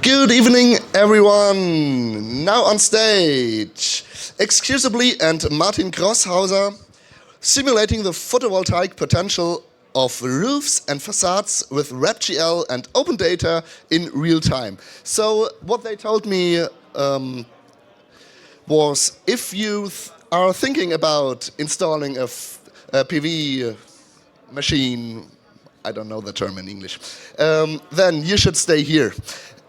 Good evening, everyone. Now on stage, Excusably and Martin Grosshauser, simulating the photovoltaic potential of roofs and facades with WebGL and OpenData in real time. So what they told me was, if you are thinking about installing a PV machine, I don't know the term in English, then you should stay here.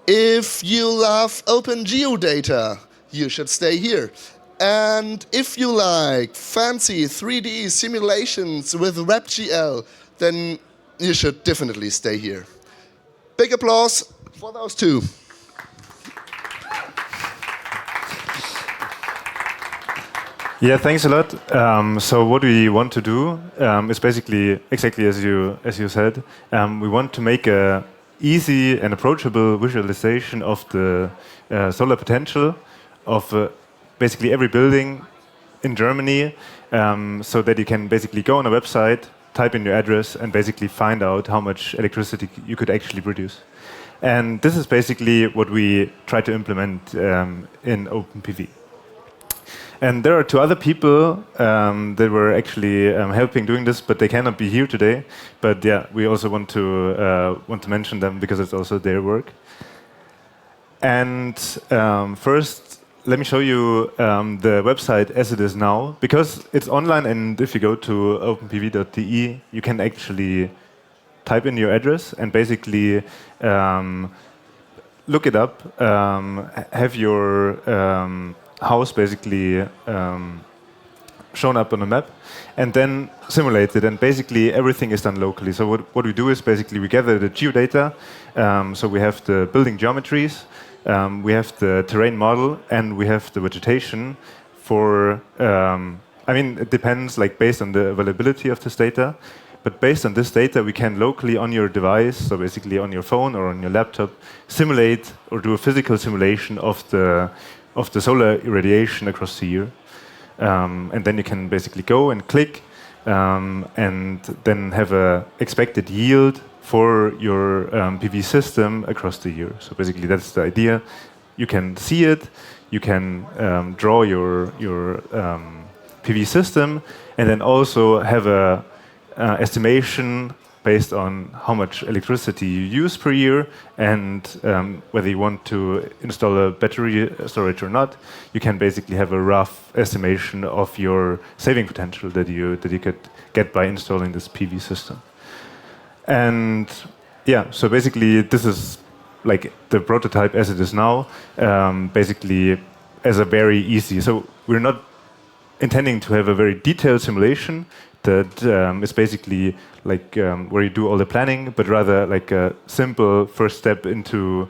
If you love OpenGeo data, you should stay here. And if you like fancy 3D simulations with WebGL, then you should definitely stay here. Big applause for those two. Yeah, thanks a lot. So what we want to do is basically exactly as you said. We want to make a easy and approachable visualization of the solar potential of basically every building in Germany, so that you can basically go on a website, type in your address, and basically find out how much electricity you could actually produce. And this is basically what we try to implement in OpenPV. And there are two other people that were actually helping doing this, but they cannot be here today. But yeah, we also want to mention them because it's also their work. And first, let me show you the website as it is now, because it's online. And if you go to openpv.de, you can actually type in your address and basically look it up, have your house basically shown up on a map, and then simulate it. And basically everything is done locally. So what we do is basically we gather the geodata. So we have the building geometries, we have the terrain model, and we have the vegetation for, I mean, it depends like based on the availability of this data. But based on this data, we can locally on your device, so basically on your phone or on your laptop, simulate or do a physical simulation of the solar irradiation across the year. And then you can basically go and click and then have a expected yield for your PV system across the year. So basically that's the idea. You can see it, you can draw your PV system, and then also have a estimation based on how much electricity you use per year and whether you want to install a battery storage or not. You can basically have a rough estimation of your saving potential that you could get by installing this PV system. And yeah, so basically this is like the prototype as it is now, basically as a very easy. So we're not intending to have a very detailed simulation that is basically like where you do all the planning, but rather like a simple first step into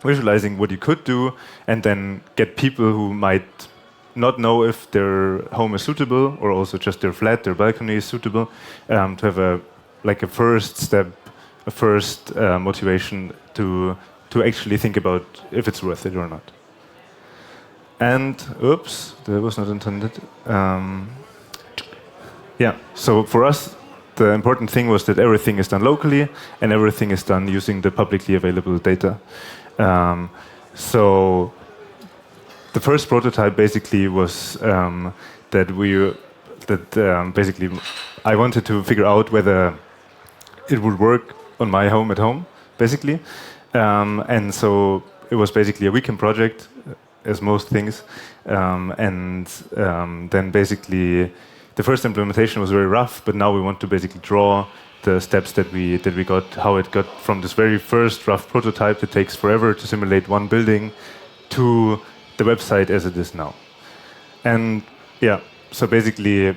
visualizing what you could do, and then get people who might not know if their home is suitable, or also just their flat, their balcony is suitable, to have a first step, a first motivation to actually think about if it's worth it or not. And oops, that was not intended. Yeah, so for us, the important thing was that everything is done locally and everything is done using the publicly available data. So the first prototype basically was that basically I wanted to figure out whether it would work on my home at home, basically. And so it was basically a weekend project, as most things. And then basically the first implementation was very rough, but now we want to basically draw the steps that we got, how it got from this very first rough prototype that takes forever to simulate one building to the website as it is now. And yeah, so basically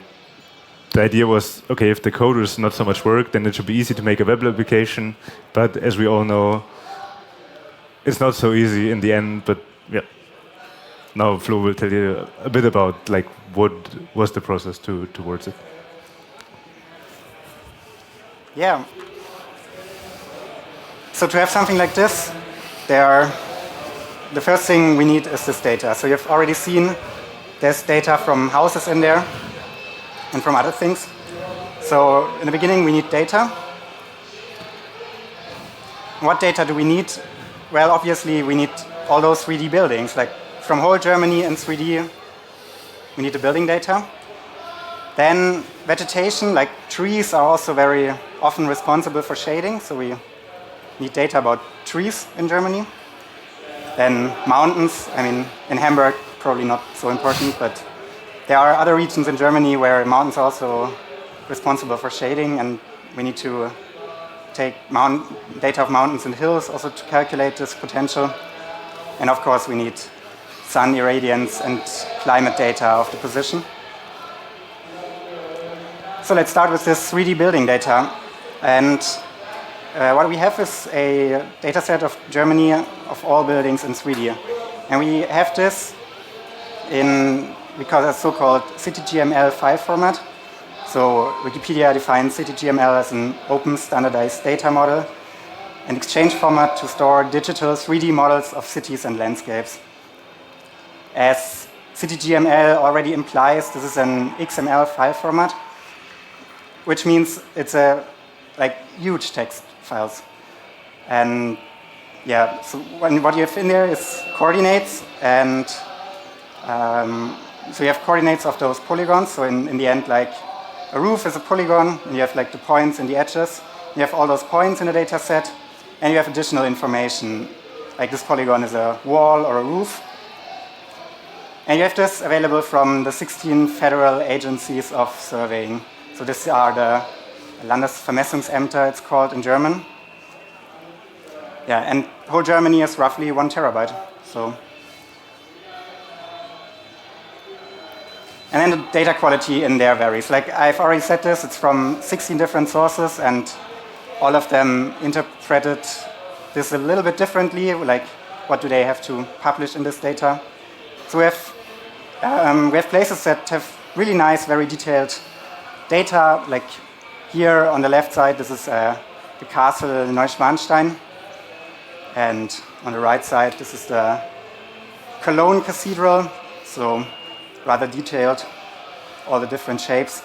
the idea was, okay, if the code is not so much work, then it should be easy to make a web application. But as we all know, it's not so easy in the end. But yeah, now Flo will tell you a bit about like what was the process towards it. Yeah. So to have something like this, the first thing we need is this data. So you've already seen there's data from houses in there and from other things. So in the beginning we need data. What data do we need? Well, obviously, we need all those 3D buildings. Like from whole Germany in 3D, we need the building data. Then vegetation, like trees, are also very often responsible for shading. So we need data about trees in Germany. Then mountains, I mean, in Hamburg, probably not so important, but there are other regions in Germany where mountains are also responsible for shading, and we need to take data of mountains and hills also to calculate this potential. And of course, we need sun irradiance and climate data of the position. So let's start with this 3D building data. And what we have is a data set of Germany of all buildings in 3D. And we have this we call it so-called CityGML file format. So Wikipedia defines CityGML as an open standardized data model, an exchange format to store digital 3D models of cities and landscapes. As CityGML already implies, this is an XML file format, which means it's like huge text files. And yeah, so what you have in there is coordinates, and so you have coordinates of those polygons. So in the end, like a roof is a polygon, and you have like the points and the edges. You have all those points in the data set, and you have additional information, like this polygon is a wall or a roof. And you have this available from the 16 federal agencies of surveying. So these are the Landesvermessungsämter, it's called in German. Yeah, and whole Germany is roughly 1 terabyte. So. And then the data quality in there varies. Like I've already said this, it's from 16 different sources, and all of them interpreted this a little bit differently, like what do they have to publish in this data. So we have places that have really nice, very detailed data, like here on the left side, this is the castle Neuschwanstein, and on the right side, this is the Cologne Cathedral, so rather detailed, all the different shapes.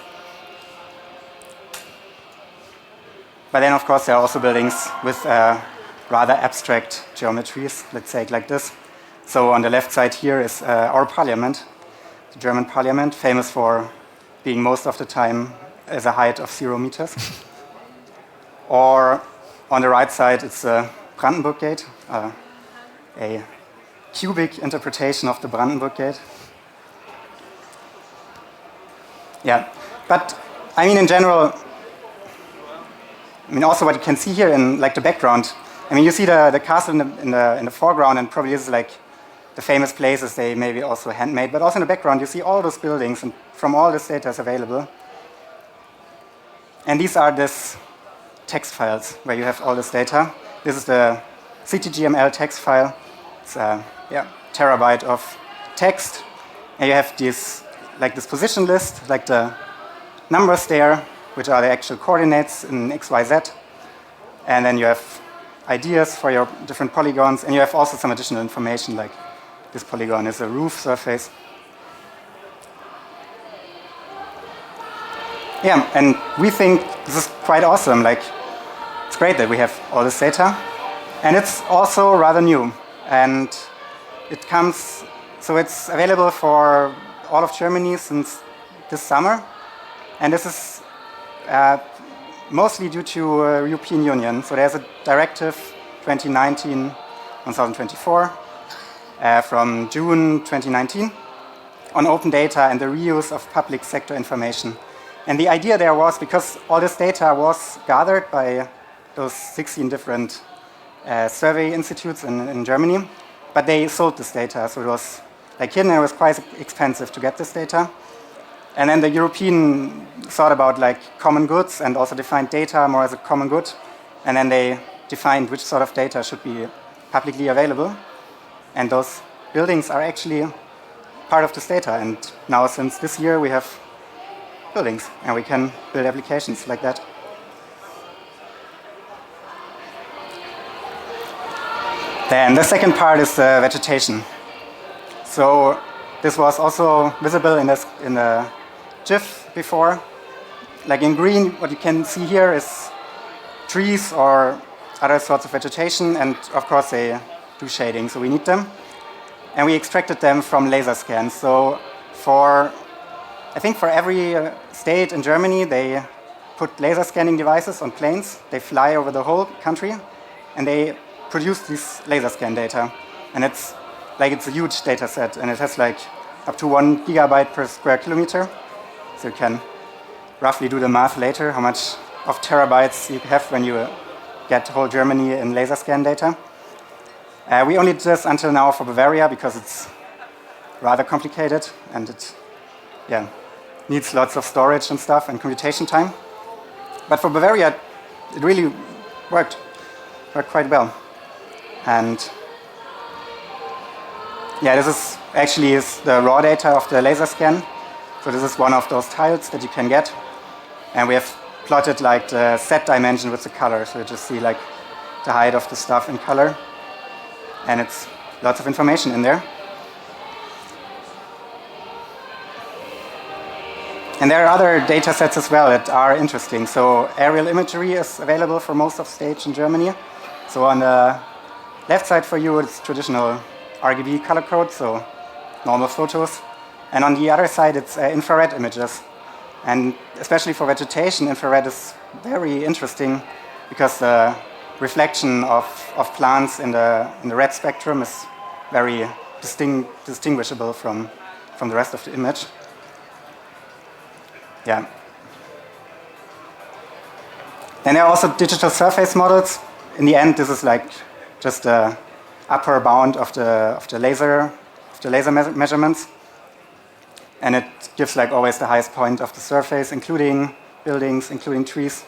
But then, of course, there are also buildings with rather abstract geometries, let's say it like this. So on the left side here is our parliament, the German parliament, famous for being most of the time as a height of 0 meters. Or on the right side, it's the Brandenburg Gate, a cubic interpretation of the Brandenburg Gate. Yeah, but I mean, in general, I mean, also what you can see here in like the background. I mean, you see the castle in the foreground, and probably this is like the famous places they maybe also handmade. But also in the background, you see all those buildings, and from all this data is available. And these are these text files where you have all this data. This is the CityGML text file. It's a terabyte of text, and you have this this position list, like the numbers there, which are the actual coordinates in X, Y, Z. And then you have ideas for your different polygons, and you have also some additional information, like this polygon is a roof surface. Yeah, and we think this is quite awesome. Like, it's great that we have all this data, and it's also rather new. And it comes, so it's available for all of Germany since this summer, and this is mostly due to European Union. So there's a directive 2019-1024 from June 2019 on open data and the reuse of public sector information. And the idea there was, because all this data was gathered by those 16 different survey institutes in Germany, but they sold this data, so it was like hidden, and it was quite expensive to get this data. And then the European thought about like common goods and also defined data more as a common good. And then they defined which sort of data should be publicly available. And those buildings are actually part of this data. And now since this year we have buildings, and we can build applications like that. Then the second part is vegetation. So this was also visible in the GIF before. Like in green, what you can see here is trees or other sorts of vegetation, and of course they do shading, so we need them. And we extracted them from laser scans. So I think for every state in Germany, they put laser scanning devices on planes. They fly over the whole country, and they produce these laser scan data. And it's a huge data set, and it has like up to 1 gigabyte per square kilometer. So you can roughly do the math later, how much of terabytes you have when you get whole Germany in laser scan data. We only did this until now for Bavaria because it's rather complicated and it needs lots of storage and stuff and computation time. But for Bavaria, it really worked quite well. And this is actually the raw data of the laser scan. So this is one of those tiles that you can get. And we have plotted like the set dimension with the color. So you just see like the height of the stuff in color. And it's lots of information in there. And there are other data sets as well that are interesting. So aerial imagery is available for most of states in Germany. So on the left side for you, it's traditional RGB color code, so normal photos. And on the other side, it's infrared images. And especially for vegetation, infrared is very interesting because the reflection of plants in the red spectrum is very distinguishable from the rest of the image. Yeah. Then there are also digital surface models. In the end, this is like just the upper bound of the laser measurements, and it gives like always the highest point of the surface, including buildings, including trees.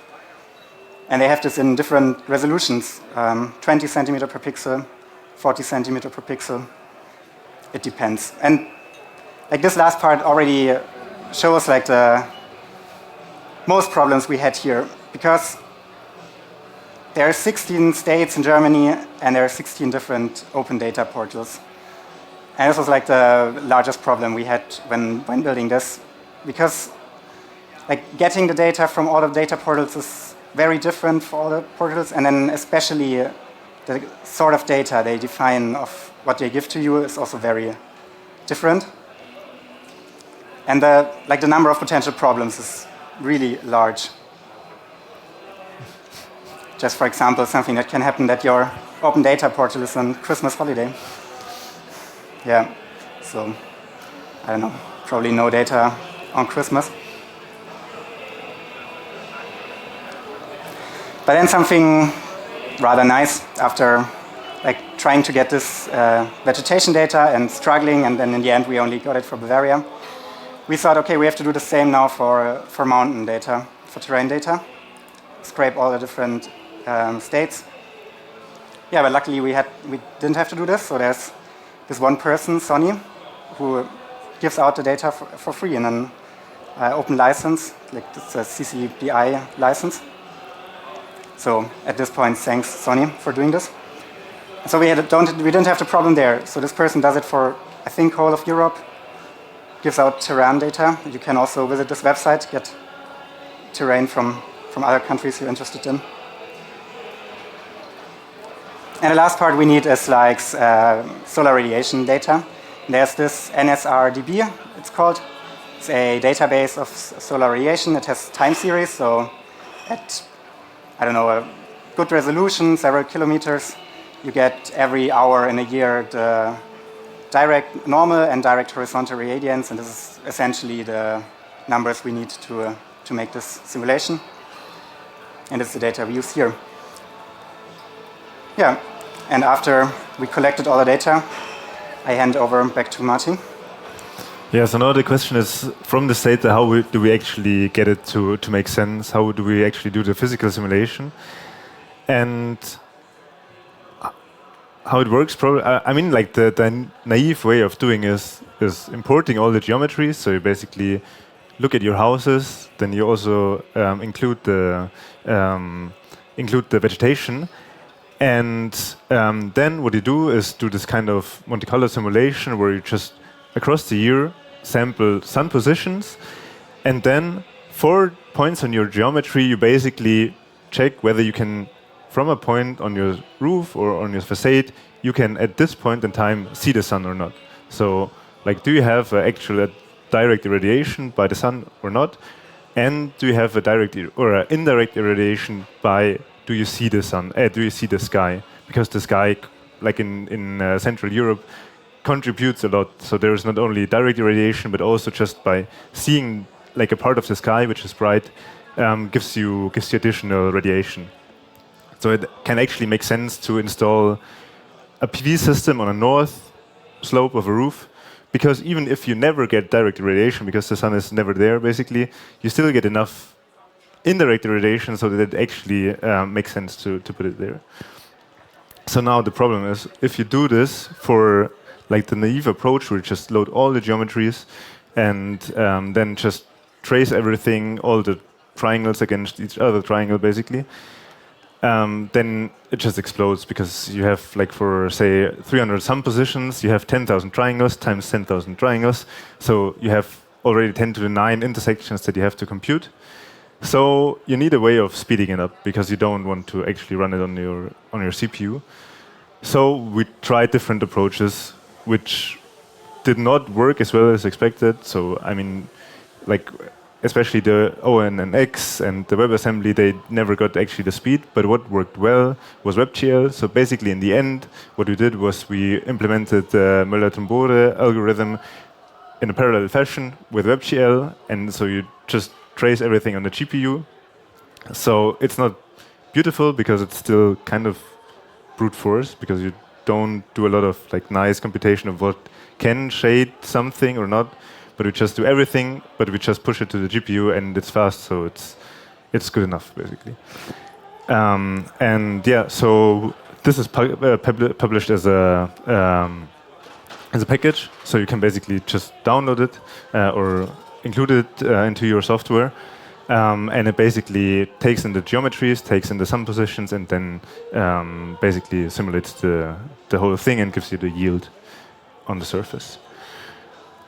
And they have this in different resolutions: 20 centimeter per pixel, 40 centimeter per pixel. It depends. And like this last part already shows like the most problems we had here, because there are 16 states in Germany and there are 16 different open data portals. And this was like the largest problem we had when building this, because like getting the data from all the data portals is very different for all the portals, and then especially the sort of data they define of what they give to you is also very different. And the number of potential problems is really large. Just for example, something that can happen that your open data portal is on Christmas holiday. Yeah, so I don't know, probably no data on Christmas. But then something rather nice after like trying to get this vegetation data and struggling, and then in the end we only got it for Bavaria. We thought, okay, we have to do the same now for mountain data, for terrain data. Scrape all the different states. Yeah, but luckily we didn't have to do this. So there's this one person, Sonny, who gives out the data for free in an open license, like it's a CC BY license. So at this point, thanks Sonny for doing this. So we didn't have the problem there. So this person does it for, I think, whole of Europe. Gives out terrain data. You can also visit this website, get terrain from other countries you're interested in. And the last part we need is like solar radiation data. There's this NSRDB, it's called. It's a database of solar radiation. It has time series, so at, I don't know, a good resolution, several kilometers, you get every hour in a year the direct normal and direct horizontal irradiance, and this is essentially the numbers we need to make this simulation. And it's the data we use here. Yeah, and after we collected all the data, I hand over back to Martin. Yeah, so now the question is, from this data, how do we actually get it to make sense? How do we actually do the physical simulation? And how it works, probably, I mean, like the naive way of doing is importing all the geometries. So you basically look at your houses, then you also include the vegetation, and then what you do is do this kind of Monte Carlo simulation where you just across the year sample sun positions, and then for points on your geometry, you basically check whether you can, for from a point on your roof or on your facade, you can at this point in time see the sun or not. So, like, do you have actual direct irradiation by the sun or not? And do you have a direct or an indirect irradiation by do you see the sun? Do you see the sky? Because the sky, like in Central Europe, contributes a lot. So there is not only direct irradiation, but also just by seeing like a part of the sky which is bright, gives you additional radiation. So it can actually make sense to install a PV system on a north slope of a roof, because even if you never get direct irradiation, because the sun is never there, basically, you still get enough indirect irradiation so that it actually makes sense to put it there. So now the problem is, if you do this for like the naive approach, where you just load all the geometries and then just trace everything, all the triangles against each other triangle, basically, then it just explodes, because you have, like, for say 300 sum positions, you have 10,000 triangles times 10,000 triangles. So you have already 10 to the 9 intersections that you have to compute. So you need a way of speeding it up, because you don't want to actually run it on your CPU. So we tried different approaches, which did not work as well as expected. So I mean, like, especially the ONNX and the WebAssembly, they never got actually the speed. But what worked well was WebGL. So basically, in the end, what we did was we implemented the Müller-Tambore algorithm in a parallel fashion with WebGL, and so you just trace everything on the GPU. So it's not beautiful, because it's still kind of brute force, because you don't do a lot of like nice computation of what can shade something or not, but we just do everything, but we just push it to the GPU, and it's fast, so it's good enough, basically. And yeah, so this is published as a package, so you can basically just download it or include it into your software, and it basically takes in the geometries, takes in the sum positions, and then basically simulates the whole thing and gives you the yield on the surface.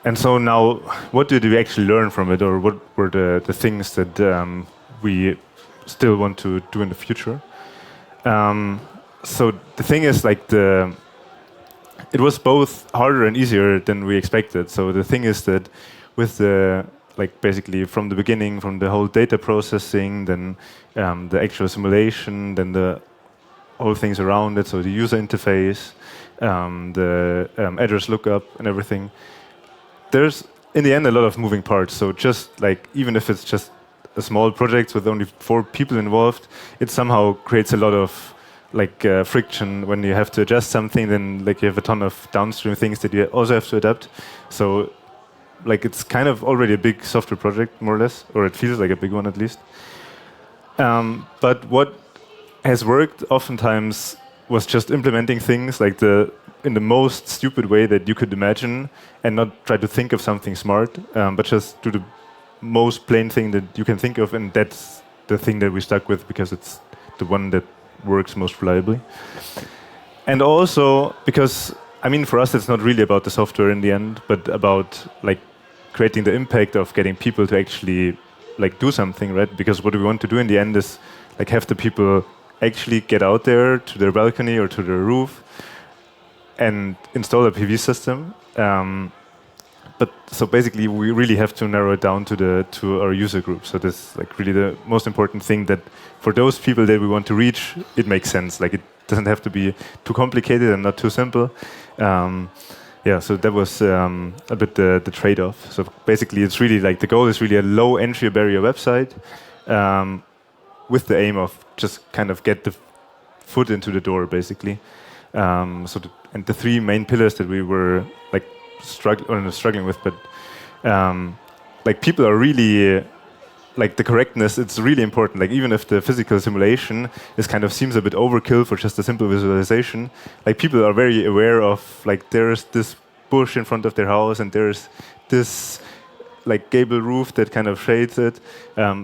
And so now, what did we actually learn from it, or what were the things that we still want to do in the future? So the thing is, like, it was both harder and easier than we expected. So the thing is that with the, like, basically from the beginning, from the whole data processing, then the actual simulation, then the whole things around it, so the user interface, the address lookup and everything, there's in the end a lot of moving parts. So just like, even if it's just a small project with only 4 people involved, it somehow creates a lot of like friction when you have to adjust something. Then like you have a ton of downstream things that you also have to adapt. So like it's kind of already a big software project, more or less, or it feels like a big one at least. But what has worked oftentimes was just implementing things like in the most stupid way that you could imagine, and not try to think of something smart, but just do the most plain thing that you can think of, and that's the thing that we stuck with, because it's the one that works most reliably. And also because, I mean, for us it's not really about the software in the end, but about like creating the impact of getting people to actually like do something, right? Because what we want to do in the end is like have the people actually get out there to their balcony or to their roof and install a PV system. But so basically, we really have to narrow it down to our user group. So this is like really the most important thing, that for those people that we want to reach, it makes sense. Like it doesn't have to be too complicated and not too simple. Yeah, so that was a bit the trade-off. So basically, it's really like the goal is really a low entry barrier website, with the aim of just kind of get the foot into the door, basically. And the 3 main pillars that we were like struggling with, but like people are really like the correctness. It's really important. Like even if the physical simulation is kind of seems a bit overkill for just a simple visualization, like people are very aware of like there's this bush in front of their house and there's this like gable roof that kind of shades it.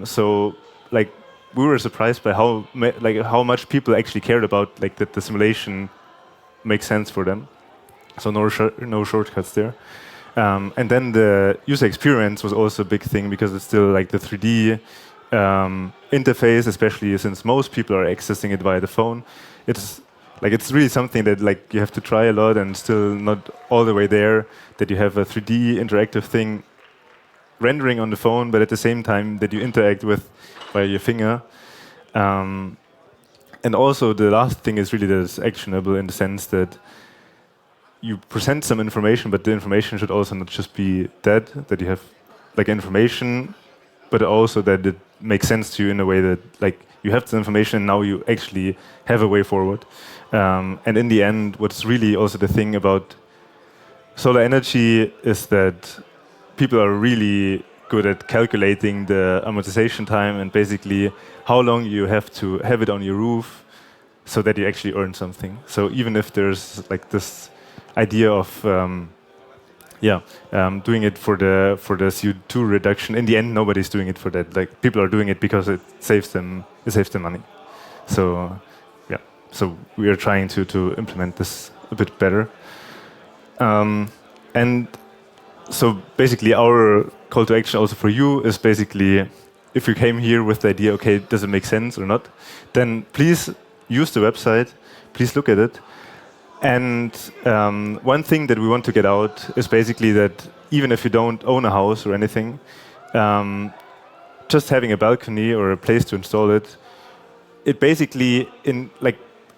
So like we were surprised by how much people actually cared about like that the simulation makes sense for them. So no shortcuts there. And then the user experience was also a big thing, because it's still like the 3D interface, especially since most people are accessing it via the phone. It's really something that like you have to try a lot and still not all the way there. That you have a 3D interactive thing rendering on the phone, but at the same time that you interact with via your finger. And also the last thing is really that it's actionable in the sense that you present some information, but the information should also not just be that you have like information, but also that it makes sense to you in a way that like you have the information and now you actually have a way forward. And in the end, what's really also the thing about solar energy is that people are really good at calculating the amortization time and basically how long you have to have it on your roof so that you actually earn something. So even if there's like this idea of doing it for the CO2 reduction, in the end nobody's doing it for that. Like people are doing it because it saves them money. So so we are trying to implement this a bit better. And so basically our call to action also for you is basically if you came here with the idea, okay, does it make sense or not, then please use the website, please look at it. And one thing that we want to get out is basically that even if you don't own a house or anything, just having a balcony or a place to install it, it basically in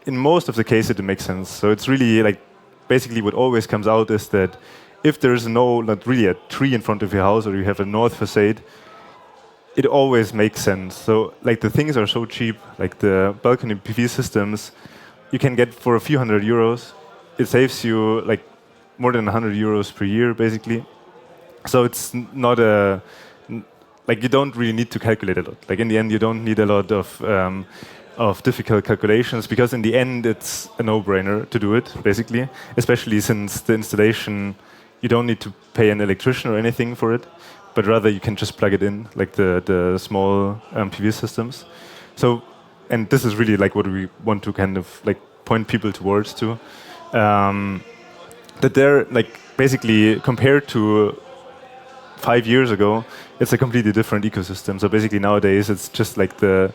most of the cases it makes sense. So it's really like basically what always comes out is that if there's not really a tree in front of your house or you have a north facade, it always makes sense. So like the things are so cheap, like the balcony PV systems, you can get for a few €100. It saves you like more than €100 per year, basically. So it's not like you don't really need to calculate a lot. Like in the end, you don't need a lot of difficult calculations because in the end, it's a no-brainer to do it, basically. Especially since the installation, you don't need to pay an electrician or anything for it, but rather you can just plug it in, like the small PV systems. So, and this is really like what we want to kind of like point people towards to. That they're like basically compared to 5 years ago, it's a completely different ecosystem. So basically nowadays it's just like the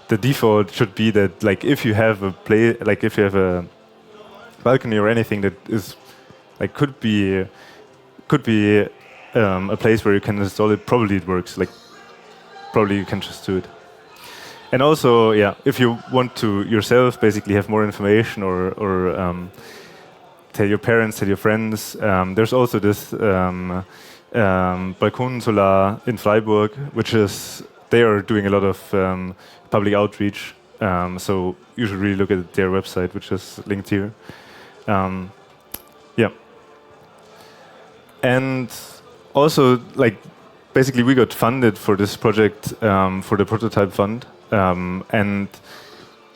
default should be that like if you have a balcony or anything that is like could be a place where you can install it, probably it works. Like probably you can just do it. And also, if you want to yourself basically have more information or tell your parents, tell your friends, there's also this Balkon Solar in Freiburg, which is, they are doing a lot of public outreach. So you should really look at their website, which is linked here. And also, like, basically we got funded for this project for the prototype fund. And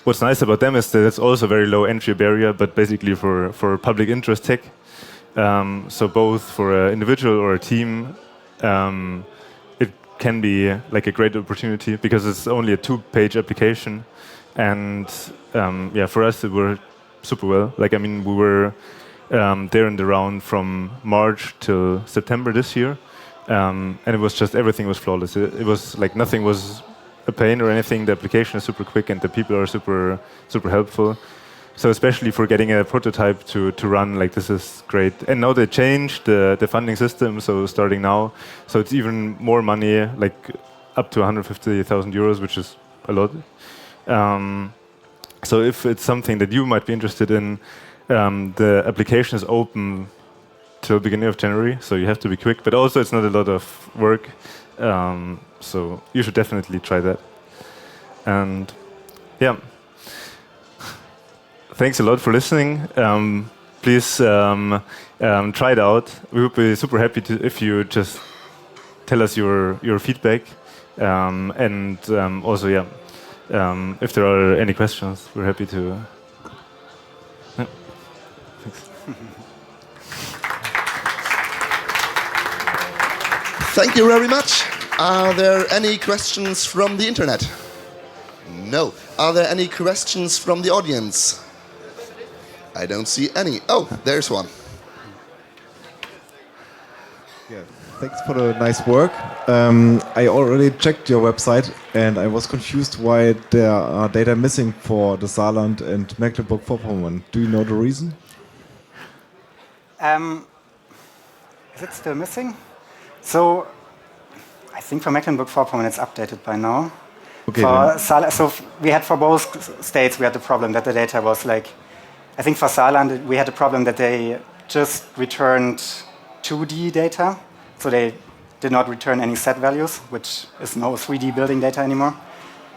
what's nice about them is that it's also very low entry barrier, but basically for public interest tech. So both for an individual or a team, it can be like a great opportunity because it's only a 2-page application. And for us it worked super well. Like, I mean, we were there in the round from March till September this year. And it was just, everything was flawless. It was like nothing was a pain or anything. The application is super quick and the people are super helpful. So especially for getting a prototype to run, like, this is great. And now they changed the funding system, so starting now, so it's even more money, like up to €150,000, which is a lot. So if it's something that you might be interested in, the application is open till beginning of January, so you have to be quick. But also it's not a lot of work, so you should definitely try that. And thanks a lot for listening. Please try it out. We would be super happy if you just tell us your feedback. And also, if there are any questions, we're happy to. Thanks. Thank you very much. Are there any questions from the internet? No. Are there any questions from the audience? I don't see any. Oh, there's one. Yeah. Thanks for the nice work. I already checked your website and I was confused why there are data missing for the Saarland and Mecklenburg-Vorpommern. Do you know the reason? Is it still missing? So I think for Mecklenburg-Vorpommern it's updated by now. Okay. So we had for both states, we had the problem that the data was like, I think for Saarland we had the problem that they just returned 2D data. So they did not return any set values, which is no 3D building data anymore.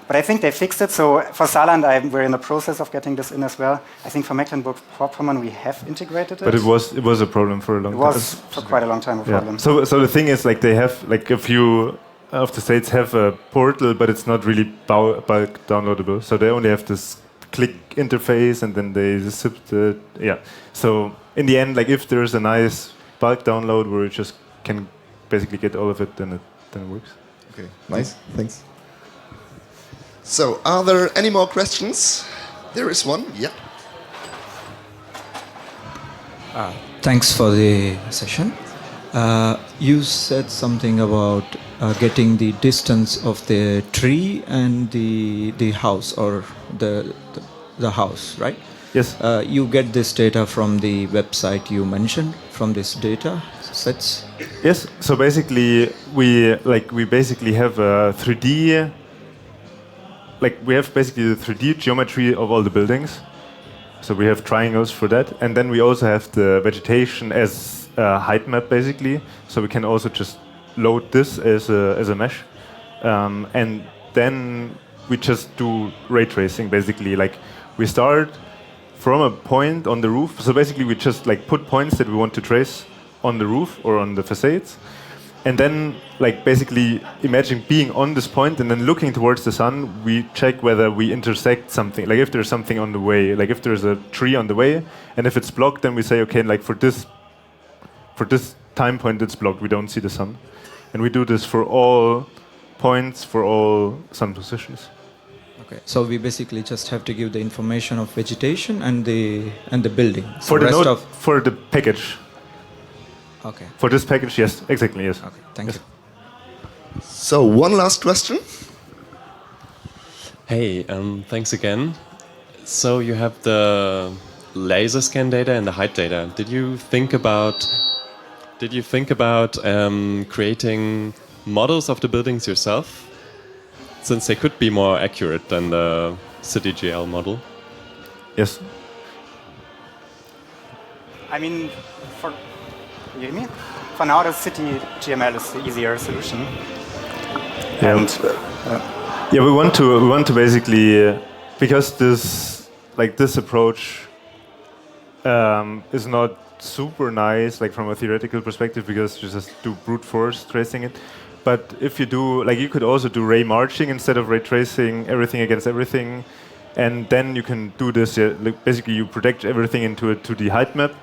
But I think they fixed it. So for Saarland, we're in the process of getting this in as well. I think for Mecklenburg-Vorpommern, we have integrated it. But it was a problem for a long time. It was for quite a long time a problem. So the thing is, like, they have, like, a few of the states have a portal, but it's not really bulk downloadable. So they only have this click interface, and then they zip the, So in the end, like, if there's a nice bulk download where you just can basically get all of it, then it works. Okay, nice, thanks. So, are there any more questions? There is one, yeah. Thanks for the session. You said something about getting the distance of the tree and the house, or the house, right? Yes. You get this data from the website you mentioned, from this data sets? Yes. So basically, we basically have a 3D. Like, we have basically the 3D geometry of all the buildings. So we have triangles for that, and then we also have the vegetation as a height map, basically. So we can also just load this as a mesh, and then we just do ray tracing. Basically, like, we start from a point on the roof. So basically, we just, like, put points that we want to trace on the roof or on the facades, and then, like, basically imagine being on this point and then looking towards the sun. We check whether we intersect something, like if there's something on the way, like if there's a tree on the way, and if it's blocked, then we say, okay, like, for this time point it's blocked, we don't see the sun. And we do this for all points, for all sun positions. Okay, so we basically just have to give the information of vegetation and the building. So for the package. Okay. For this package, yes, exactly, yes. Okay, thank you. So, one last question. Hey, thanks again. So you have the laser scan data and the height data. Did you think about creating models of the buildings yourself, since they could be more accurate than the CityGL model? Yes. I mean, you hear me? For now, the city GML is the easier solution. Yeah. And, we want to basically, because this approach is not super nice, like, from a theoretical perspective, because you just do brute force tracing it. But if you do, like, you could also do ray marching instead of ray tracing everything against everything, and then you can do this. Like, basically, you project everything into a 2D height map,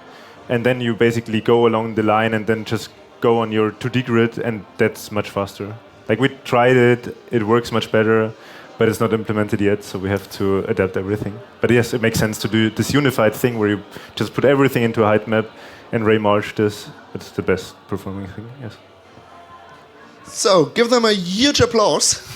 and then you basically go along the line and then just go on your 2D grid, and that's much faster. Like, we tried it, it works much better, but it's not implemented yet, so we have to adapt everything. But yes, it makes sense to do this unified thing where you just put everything into a height map and ray march this. It's the best performing thing, yes. So, give them a huge applause.